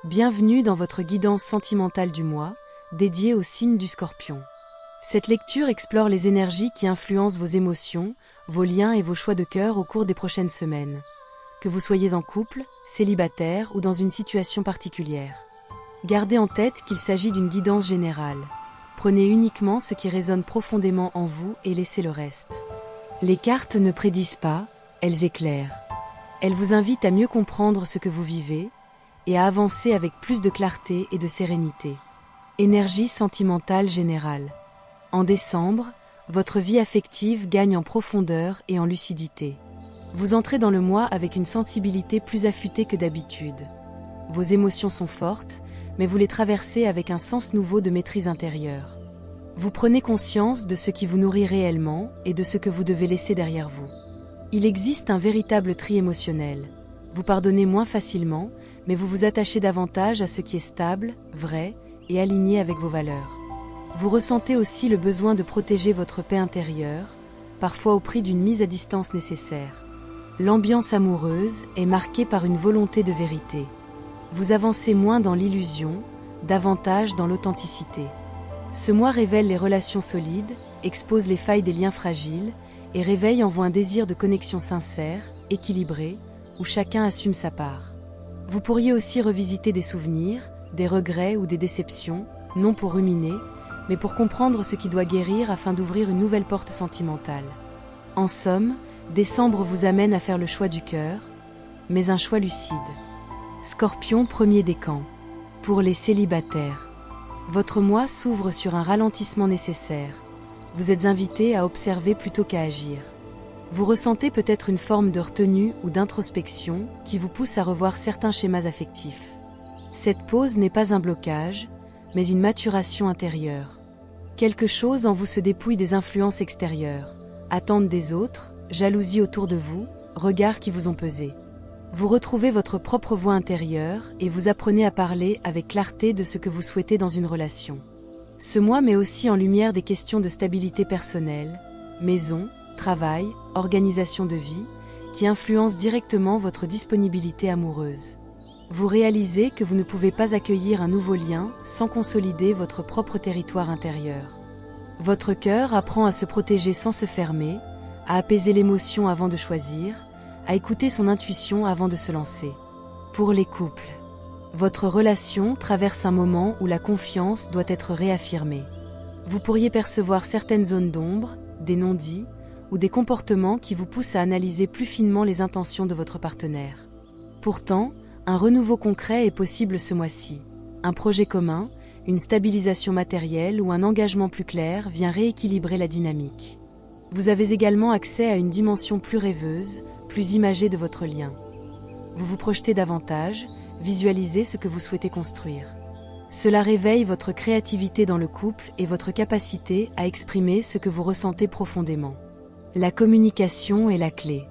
Bienvenue dans votre guidance sentimentale du mois, dédiée au signe du Scorpion. Cette lecture explore les énergies qui influencent vos émotions, vos liens et vos choix de cœur au cours des prochaines semaines. Que vous soyez en couple, célibataire ou dans une situation particulière. Gardez en tête qu'il s'agit d'une guidance générale. Prenez uniquement ce qui résonne profondément en vous et laissez le reste. Les cartes ne prédisent pas, elles éclairent. Elles vous invitent à mieux comprendre ce que vous vivez et à avancer avec plus de clarté et de sérénité. Énergie sentimentale générale. En décembre, votre vie affective gagne en profondeur et en lucidité. Vous entrez dans le mois avec une sensibilité plus affûtée que d'habitude. Vos émotions sont fortes, mais vous les traversez avec un sens nouveau de maîtrise intérieure. Vous prenez conscience de ce qui vous nourrit réellement et de ce que vous devez laisser derrière vous. Il existe un véritable tri émotionnel. Vous pardonnez moins facilement, mais vous vous attachez davantage à ce qui est stable, vrai et aligné avec vos valeurs. Vous ressentez aussi le besoin de protéger votre paix intérieure, parfois au prix d'une mise à distance nécessaire. L'ambiance amoureuse est marquée par une volonté de vérité. Vous avancez moins dans l'illusion, davantage dans l'authenticité. Ce mois révèle les relations solides, expose les failles des liens fragiles et réveille en vous un désir de connexion sincère, équilibré, où chacun assume sa part. Vous pourriez aussi revisiter des souvenirs, des regrets ou des déceptions, non pour ruminer, mais pour comprendre ce qui doit guérir afin d'ouvrir une nouvelle porte sentimentale. En somme, décembre vous amène à faire le choix du cœur, mais un choix lucide. Scorpion, premier décan. Pour les célibataires. Votre mois s'ouvre sur un ralentissement nécessaire. Vous êtes invité à observer plutôt qu'à agir. Vous ressentez peut-être une forme de retenue ou d'introspection qui vous pousse à revoir certains schémas affectifs. Cette pause n'est pas un blocage, mais une maturation intérieure. Quelque chose en vous se dépouille des influences extérieures, attentes des autres, jalousie autour de vous, regards qui vous ont pesé. Vous retrouvez votre propre voix intérieure et vous apprenez à parler avec clarté de ce que vous souhaitez dans une relation. Ce mois met aussi en lumière des questions de stabilité personnelle, maison, travail, organisation de vie, qui influencent directement votre disponibilité amoureuse. Vous réalisez que vous ne pouvez pas accueillir un nouveau lien sans consolider votre propre territoire intérieur. Votre cœur apprend à se protéger sans se fermer, à apaiser l'émotion avant de choisir, à écouter son intuition avant de se lancer. Pour les couples, votre relation traverse un moment où la confiance doit être réaffirmée. Vous pourriez percevoir certaines zones d'ombre, des non-dits, ou des comportements qui vous poussent à analyser plus finement les intentions de votre partenaire. Pourtant, un renouveau concret est possible ce mois-ci. Un projet commun, une stabilisation matérielle ou un engagement plus clair vient rééquilibrer la dynamique. Vous avez également accès à une dimension plus rêveuse, plus imagée de votre lien. Vous vous projetez davantage, visualisez ce que vous souhaitez construire. Cela réveille votre créativité dans le couple et votre capacité à exprimer ce que vous ressentez profondément. La communication est la clé.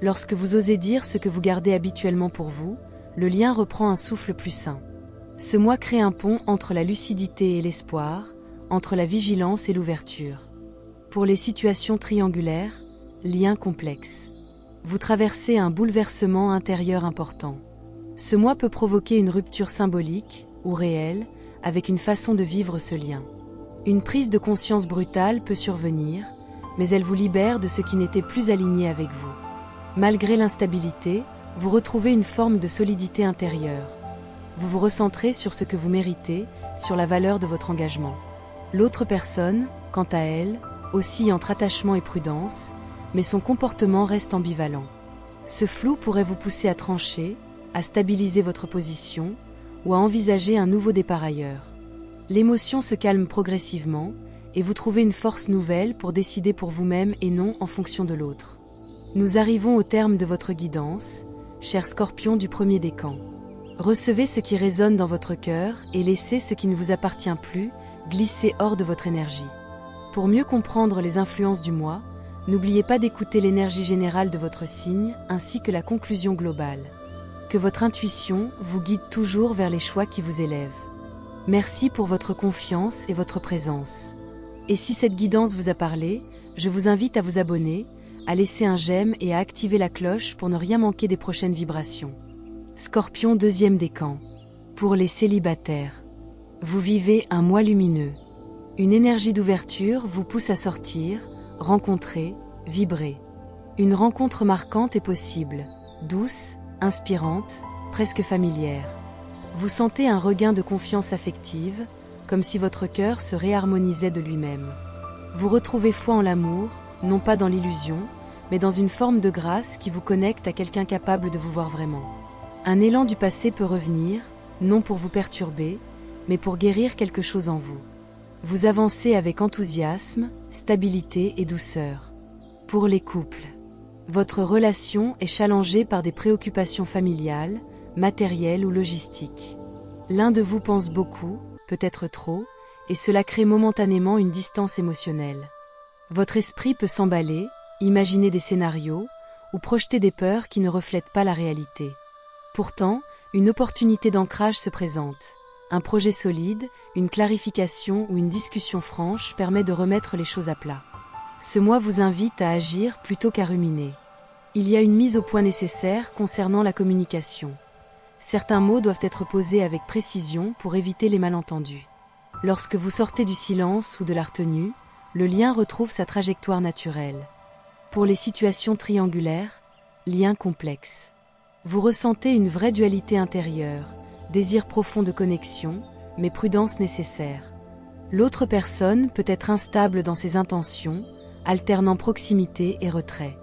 Lorsque vous osez dire ce que vous gardez habituellement pour vous, le lien reprend un souffle plus sain. Ce mois crée un pont entre la lucidité et l'espoir, entre la vigilance et l'ouverture. Pour les situations triangulaires, lien complexe. Vous traversez un bouleversement intérieur important. Ce mois peut provoquer une rupture symbolique, ou réelle, avec une façon de vivre ce lien. Une prise de conscience brutale peut survenir, mais elle vous libère de ce qui n'était plus aligné avec vous. Malgré l'instabilité, vous retrouvez une forme de solidité intérieure. Vous vous recentrez sur ce que vous méritez, sur la valeur de votre engagement. L'autre personne, quant à elle, oscille entre attachement et prudence, mais son comportement reste ambivalent. Ce flou pourrait vous pousser à trancher, à stabiliser votre position, ou à envisager un nouveau départ ailleurs. L'émotion se calme progressivement, et vous trouvez une force nouvelle pour décider pour vous-même et non en fonction de l'autre. Nous arrivons au terme de votre guidance, cher Scorpion du premier décan. Recevez ce qui résonne dans votre cœur et laissez ce qui ne vous appartient plus glisser hors de votre énergie. Pour mieux comprendre les influences du mois, n'oubliez pas d'écouter l'énergie générale de votre signe ainsi que la conclusion globale. Que votre intuition vous guide toujours vers les choix qui vous élèvent. Merci pour votre confiance et votre présence. Et si cette guidance vous a parlé, je vous invite à vous abonner, à laisser un j'aime et à activer la cloche pour ne rien manquer des prochaines vibrations. Scorpion, deuxième décan. Pour les célibataires, vous vivez un mois lumineux. Une énergie d'ouverture vous pousse à sortir, rencontrer, vibrer. Une rencontre marquante est possible, douce, inspirante, presque familière. Vous sentez un regain de confiance affective, comme si votre cœur se réharmonisait de lui-même. Vous retrouvez foi en l'amour, non pas dans l'illusion, mais dans une forme de grâce qui vous connecte à quelqu'un capable de vous voir vraiment. Un élan du passé peut revenir, non pour vous perturber, mais pour guérir quelque chose en vous. Vous avancez avec enthousiasme, stabilité et douceur. Pour les couples, votre relation est challengée par des préoccupations familiales, matérielles ou logistiques. L'un de vous pense beaucoup, peut-être trop, et cela crée momentanément une distance émotionnelle. Votre esprit peut s'emballer, imaginer des scénarios, ou projeter des peurs qui ne reflètent pas la réalité. Pourtant, une opportunité d'ancrage se présente. Un projet solide, une clarification ou une discussion franche permet de remettre les choses à plat. Ce mois vous invite à agir plutôt qu'à ruminer. Il y a une mise au point nécessaire concernant la communication. Certains mots doivent être posés avec précision pour éviter les malentendus. Lorsque vous sortez du silence ou de la retenue, le lien retrouve sa trajectoire naturelle. Pour les situations triangulaires, lien complexe. Vous ressentez une vraie dualité intérieure, désir profond de connexion, mais prudence nécessaire. L'autre personne peut être instable dans ses intentions, alternant proximité et retrait.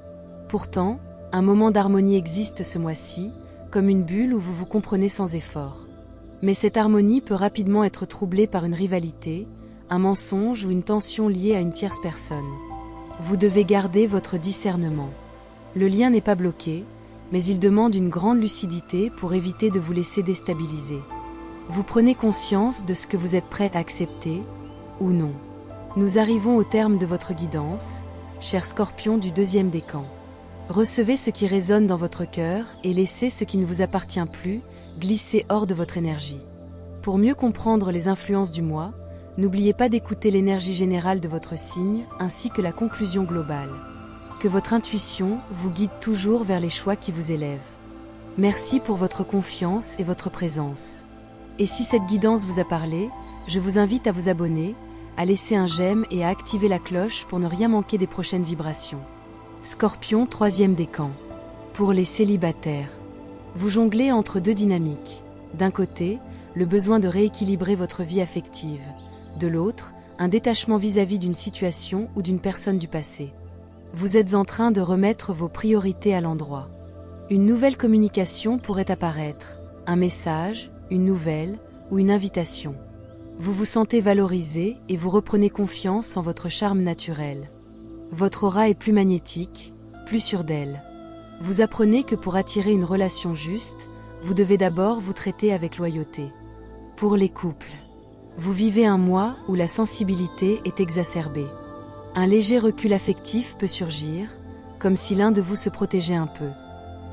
Pourtant, un moment d'harmonie existe ce mois-ci, comme une bulle où vous vous comprenez sans effort. Mais cette harmonie peut rapidement être troublée par une rivalité, un mensonge ou une tension liée à une tierce personne. Vous devez garder votre discernement. Le lien n'est pas bloqué, mais il demande une grande lucidité pour éviter de vous laisser déstabiliser. Vous prenez conscience de ce que vous êtes prêt à accepter, ou non. Nous arrivons au terme de votre guidance, cher Scorpion du deuxième décan. Recevez ce qui résonne dans votre cœur et laissez ce qui ne vous appartient plus glisser hors de votre énergie. Pour mieux comprendre les influences du mois, n'oubliez pas d'écouter l'énergie générale de votre signe ainsi que la conclusion globale. Que votre intuition vous guide toujours vers les choix qui vous élèvent. Merci pour votre confiance et votre présence. Et si cette guidance vous a parlé, je vous invite à vous abonner, à laisser un j'aime et à activer la cloche pour ne rien manquer des prochaines vibrations. Scorpion, troisième décan. Pour les célibataires, vous jonglez entre deux dynamiques. D'un côté, le besoin de rééquilibrer votre vie affective. De l'autre, un détachement vis-à-vis d'une situation ou d'une personne du passé. Vous êtes en train de remettre vos priorités à l'endroit. Une nouvelle communication pourrait apparaître, un message, une nouvelle ou une invitation. Vous vous sentez valorisé et vous reprenez confiance en votre charme naturel. Votre aura est plus magnétique, plus sûre d'elle. Vous apprenez que pour attirer une relation juste, vous devez d'abord vous traiter avec loyauté. Pour les couples, vous vivez un mois où la sensibilité est exacerbée. Un léger recul affectif peut surgir, comme si l'un de vous se protégeait un peu.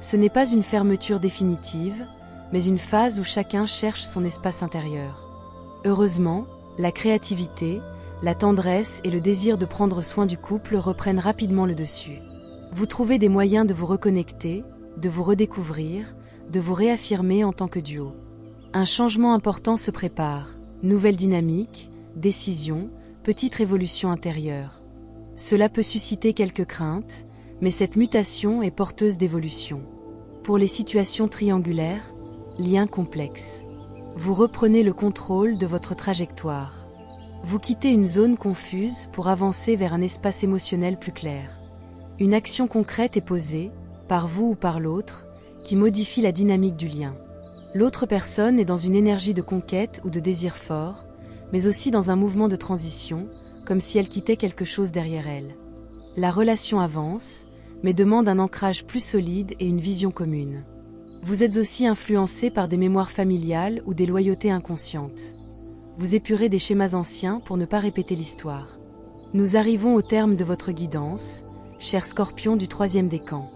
Ce n'est pas une fermeture définitive, mais une phase où chacun cherche son espace intérieur. Heureusement, la créativité, la tendresse et le désir de prendre soin du couple reprennent rapidement le dessus. Vous trouvez des moyens de vous reconnecter, de vous redécouvrir, de vous réaffirmer en tant que duo. Un changement important se prépare, nouvelle dynamique, décision, petite révolution intérieure. Cela peut susciter quelques craintes, mais cette mutation est porteuse d'évolution. Pour les situations triangulaires, lien complexe. Vous reprenez le contrôle de votre trajectoire. Vous quittez une zone confuse pour avancer vers un espace émotionnel plus clair. Une action concrète est posée, par vous ou par l'autre, qui modifie la dynamique du lien. L'autre personne est dans une énergie de conquête ou de désir fort, mais aussi dans un mouvement de transition, comme si elle quittait quelque chose derrière elle. La relation avance, mais demande un ancrage plus solide et une vision commune. Vous êtes aussi influencé par des mémoires familiales ou des loyautés inconscientes. Vous épurez des schémas anciens pour ne pas répéter l'histoire. Nous arrivons au terme de votre guidance, cher Scorpion du troisième décan.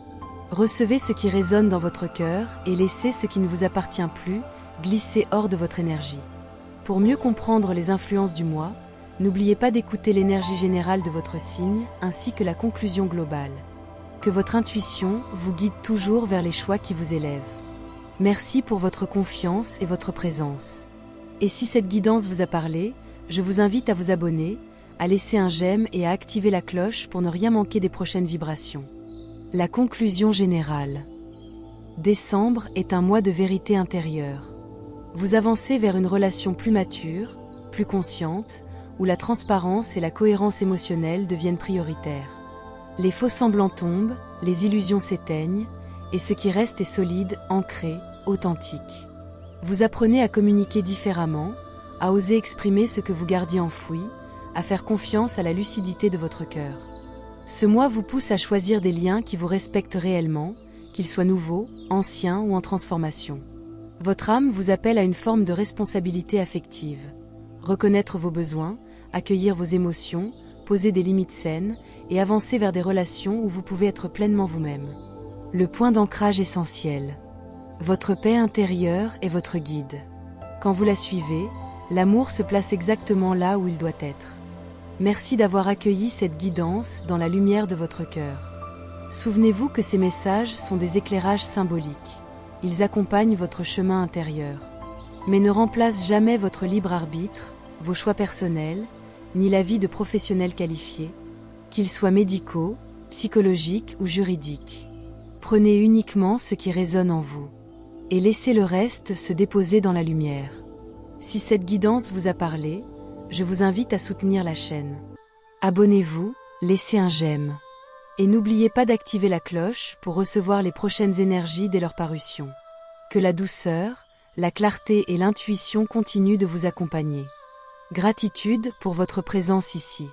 Recevez ce qui résonne dans votre cœur et laissez ce qui ne vous appartient plus glisser hors de votre énergie. Pour mieux comprendre les influences du mois, n'oubliez pas d'écouter l'énergie générale de votre signe ainsi que la conclusion globale. Que votre intuition vous guide toujours vers les choix qui vous élèvent. Merci pour votre confiance et votre présence. Et si cette guidance vous a parlé, je vous invite à vous abonner, à laisser un j'aime et à activer la cloche pour ne rien manquer des prochaines vibrations. La conclusion générale. Décembre est un mois de vérité intérieure. Vous avancez vers une relation plus mature, plus consciente, où la transparence et la cohérence émotionnelle deviennent prioritaires. Les faux semblants tombent, les illusions s'éteignent, et ce qui reste est solide, ancré, authentique. Vous apprenez à communiquer différemment, à oser exprimer ce que vous gardiez enfoui, à faire confiance à la lucidité de votre cœur. Ce mois vous pousse à choisir des liens qui vous respectent réellement, qu'ils soient nouveaux, anciens ou en transformation. Votre âme vous appelle à une forme de responsabilité affective. Reconnaître vos besoins, accueillir vos émotions, poser des limites saines et avancer vers des relations où vous pouvez être pleinement vous-même. Le point d'ancrage essentiel. Votre paix intérieure est votre guide. Quand vous la suivez, l'amour se place exactement là où il doit être. Merci d'avoir accueilli cette guidance dans la lumière de votre cœur. Souvenez-vous que ces messages sont des éclairages symboliques. Ils accompagnent votre chemin intérieur. Mais ne remplacent jamais votre libre arbitre, vos choix personnels, ni l'avis de professionnels qualifiés, qu'ils soient médicaux, psychologiques ou juridiques. Prenez uniquement ce qui résonne en vous. Et laissez le reste se déposer dans la lumière. Si cette guidance vous a parlé, je vous invite à soutenir la chaîne. Abonnez-vous, laissez un j'aime. Et n'oubliez pas d'activer la cloche pour recevoir les prochaines énergies dès leur parution. Que la douceur, la clarté et l'intuition continuent de vous accompagner. Gratitude pour votre présence ici.